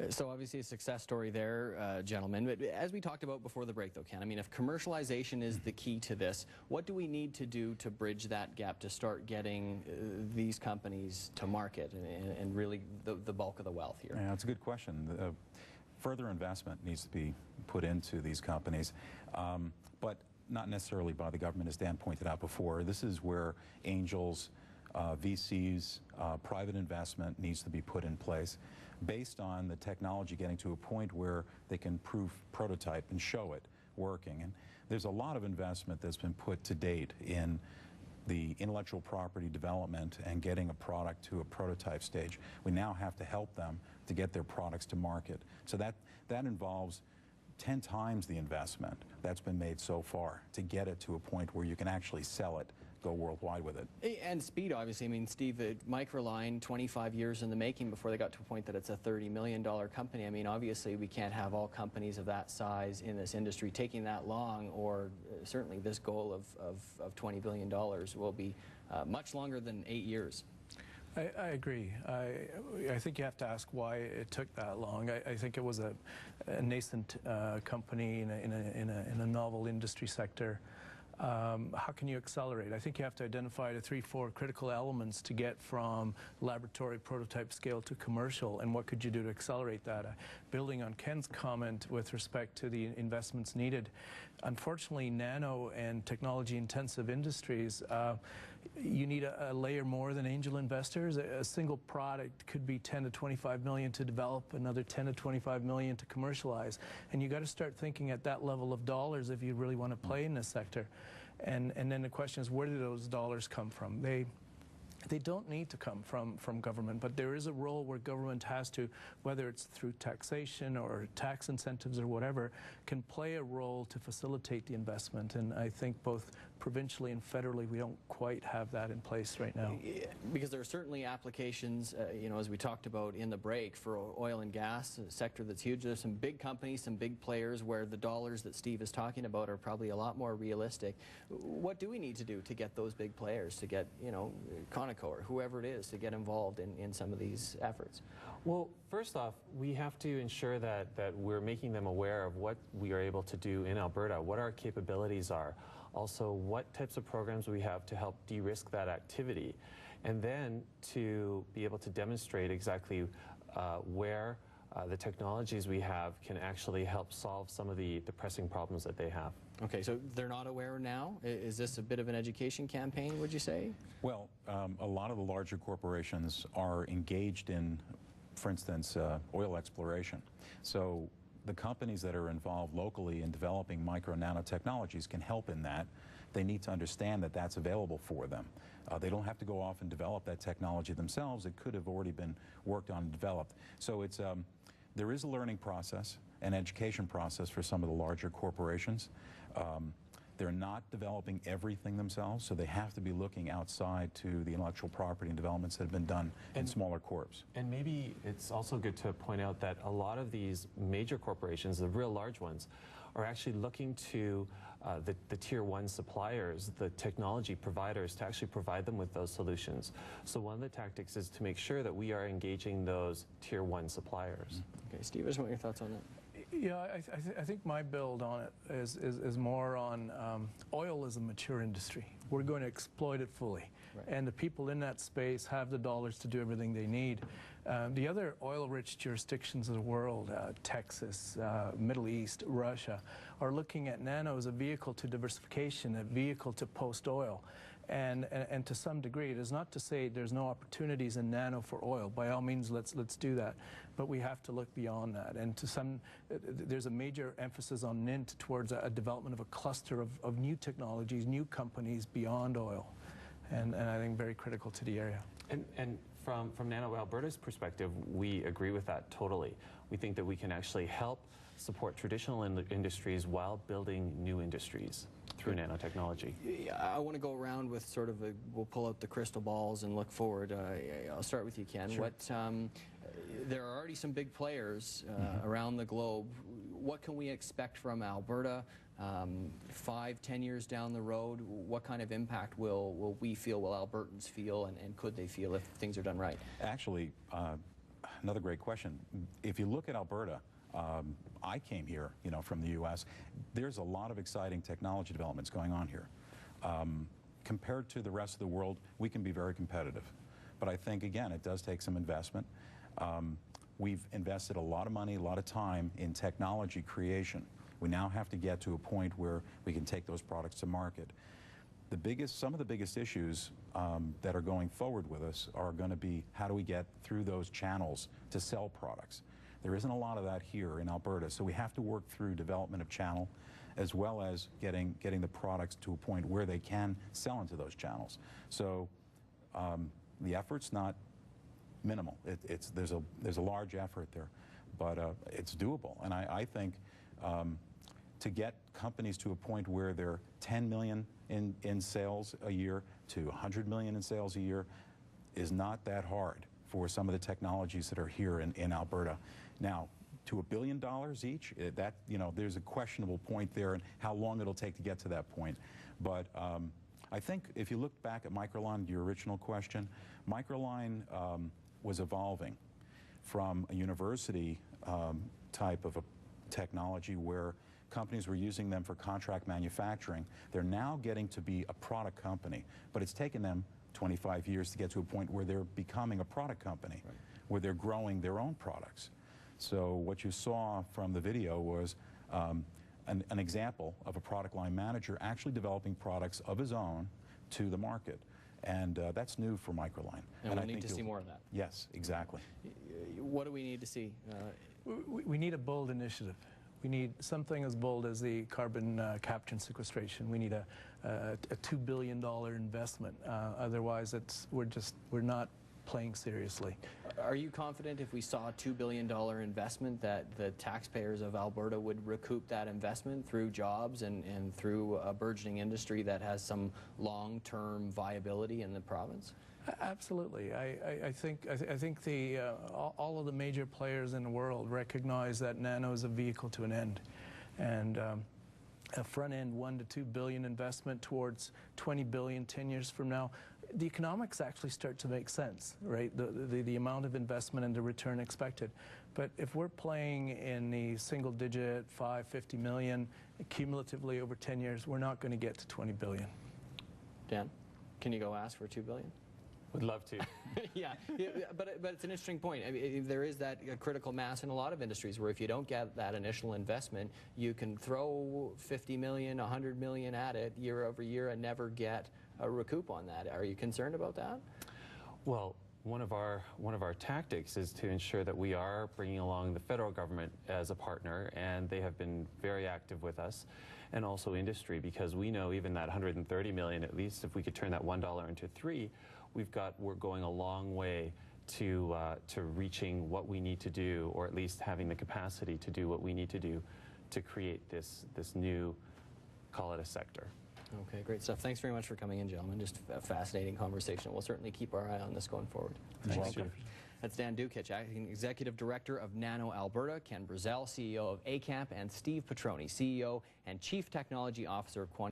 So obviously a success story there, gentlemen. But as we talked about before the break, though, Ken, I mean, if commercialization is the key to this, what do we need to do to bridge that gap to start getting these companies to market and really the bulk of the wealth here? Yeah, that's a good question. Further investment needs to be put into these companies, but not necessarily by the government, as Dan pointed out before. This is where angels, VCs, private investment needs to be put in place based on the technology getting to a point where they can prototype and show it working. And there's a lot of investment that's been put to date in the intellectual property development and getting a product to a prototype stage. We now have to help them to get their products to market. So that involves 10 times the investment that's been made so far to get it to a point where you can actually sell it, go worldwide with it. And speed, obviously. I mean, Steve, Microline, 25 years in the making before they got to a point that it's a $30 million company. I mean, obviously, we can't have all companies of that size in this industry taking that long, or certainly this goal of $20 billion will be much longer than 8 years. I agree. I think you have to ask why it took that long. I think it was a nascent company in a novel industry sector. How can you accelerate? I think you have to identify the 3-4 critical elements to get from laboratory prototype scale to commercial, and what could you do to accelerate that? Building on Ken's comment with respect to the investments needed, unfortunately, nano and technology intensive industries, you need a layer more than angel investors. A single product could be 10 to 25 million to develop, another 10 to 25 million to commercialize, and you got to start thinking at that level of dollars if you really want to play in this sector. And then the question is, where do those dollars come from? They don't need to come from government, but there is a role where government has to, whether it's through taxation or tax incentives or whatever, can play a role to facilitate the investment. And I think both provincially and federally, we don't quite have that in place right now. Because there are certainly applications, you know, as we talked about in the break, for oil and gas, a sector that's huge. There's some big companies, some big players where the dollars that Steve is talking about are probably a lot more realistic. What do we need to do to get those big players, to get, you know, or whoever it is, to get involved in some of these efforts? Well, first off, we have to ensure that we're making them aware of what we are able to do in Alberta, what our capabilities are, also what types of programs we have to help de-risk that activity, and then to be able to demonstrate exactly where the technologies we have can actually help solve some of the pressing problems that they have. Okay, so they're not aware now? Is this a bit of an education campaign, would you say? Well, a lot of the larger corporations are engaged in, for instance, oil exploration. So the companies that are involved locally in developing micro nanotechnologies can help in that. They need to understand that that's available for them. They don't have to go off and develop that technology themselves. It could have already been worked on and developed. So it's there is a learning process, an education process for some of the larger corporations. They're not developing everything themselves, so they have to be looking outside to the intellectual property and developments that have been done in smaller corps. And maybe it's also good to point out that a lot of these major corporations, the real large ones, are actually looking to the tier 1 suppliers, the technology providers, to actually provide them with those solutions. So one of the tactics is to make sure that we are engaging those tier 1 suppliers. Okay, Steve, what are your thoughts on that? Yeah, I think my build on it is more on oil is a mature industry. We're going to exploit it fully. Right. And the people in that space have the dollars to do everything they need. The other oil-rich jurisdictions of the world, Texas, Middle East, Russia, are looking at nano as a vehicle to diversification, a vehicle to post-oil. And to some degree, it is not to say there's no opportunities in nano for oil. By all means, let's do that. But we have to look beyond that. And to some, there's a major emphasis on NINT towards a development of a cluster of new technologies, new companies beyond oil. And I think very critical to the area. And from nanoAlberta's perspective, we agree with that totally. We think that we can actually help support traditional industries while building new industries through nanotechnology. I want to go around with sort of we'll pull out the crystal balls and look forward. I'll start with you, Ken. Sure. There are already some big players around the globe. What can we expect from Alberta 5-10 years down the road? What kind of impact will we feel, will Albertans feel, and could they feel if things are done right? Actually, another great question. If you look at Alberta, I came here, from the U.S. There's a lot of exciting technology developments going on here. Compared to the rest of the world, we can be very competitive. But I think, again, it does take some investment. We've invested a lot of money, a lot of time in technology creation. We now have to get to a point where we can take those products to market. Some of the biggest issues that are going forward with us are going to be how do we get through those channels to sell products. There isn't a lot of that here in Alberta, so we have to work through development of channel as well as getting the products to a point where they can sell into those channels. So the effort's not minimal. There's a large effort there, but it's doable. And I think to get companies to a point where they're 10 million in sales a year to 100 million in sales a year is not that hard for some of the technologies that are here in Alberta. Now, to $1 billion each, there's a questionable point there and how long it'll take to get to that point. But I think if you look back at Microline, your original question, Microline was evolving from a university type of a technology where companies were using them for contract manufacturing. They're now getting to be a product company, but it's taken them 25 years to get to a point where they're becoming a product company, right, where they're growing their own products. So what you saw from the video was an example of a product line manager actually developing products of his own to the market. And that's new for Microline. And we need to see more of that. Yes, exactly. What do we need to see? We need a bold initiative. We need something as bold as the carbon capture and sequestration. We need a $2 billion investment. Otherwise, we're not playing seriously. Are you confident if we saw a $2 billion investment that the taxpayers of Alberta would recoup that investment through jobs and through a burgeoning industry that has some long-term viability in the province? Absolutely. I think all of the major players in the world recognize that nano is a vehicle to an end, and a front-end $1 to $2 billion investment towards $20 billion 10 years from now, the economics actually start to make sense, right? The amount of investment and the return expected. But if we're playing in the single-digit 50 million cumulatively over 10 years, we're not going to get to 20 billion. Dan, can you go ask for $2 billion? Would love to. Yeah, but it's an interesting point. I mean, there is that critical mass in a lot of industries where if you don't get that initial investment, you can throw 50 million, 100 million at it year over year and never get a recoup on that. Are you concerned about that? Well, one of our tactics is to ensure that we are bringing along the federal government as a partner, and they have been very active with us, and also industry, because we know even that 130 million, at least if we could turn that $1 into $3, we're going a long way to reaching what we need to do, or at least having the capacity to do what we need to do to create this new, call it a sector. Okay, great stuff. Thanks very much for coming in, gentlemen. Just a fascinating conversation. We'll certainly keep our eye on this going forward. Thank you. That's Dan Djukich, Acting Executive Director of nanoAlberta, Ken Brizel, CEO of ACAMP, and Steve Petrone, CEO and Chief Technology Officer of Quantiam.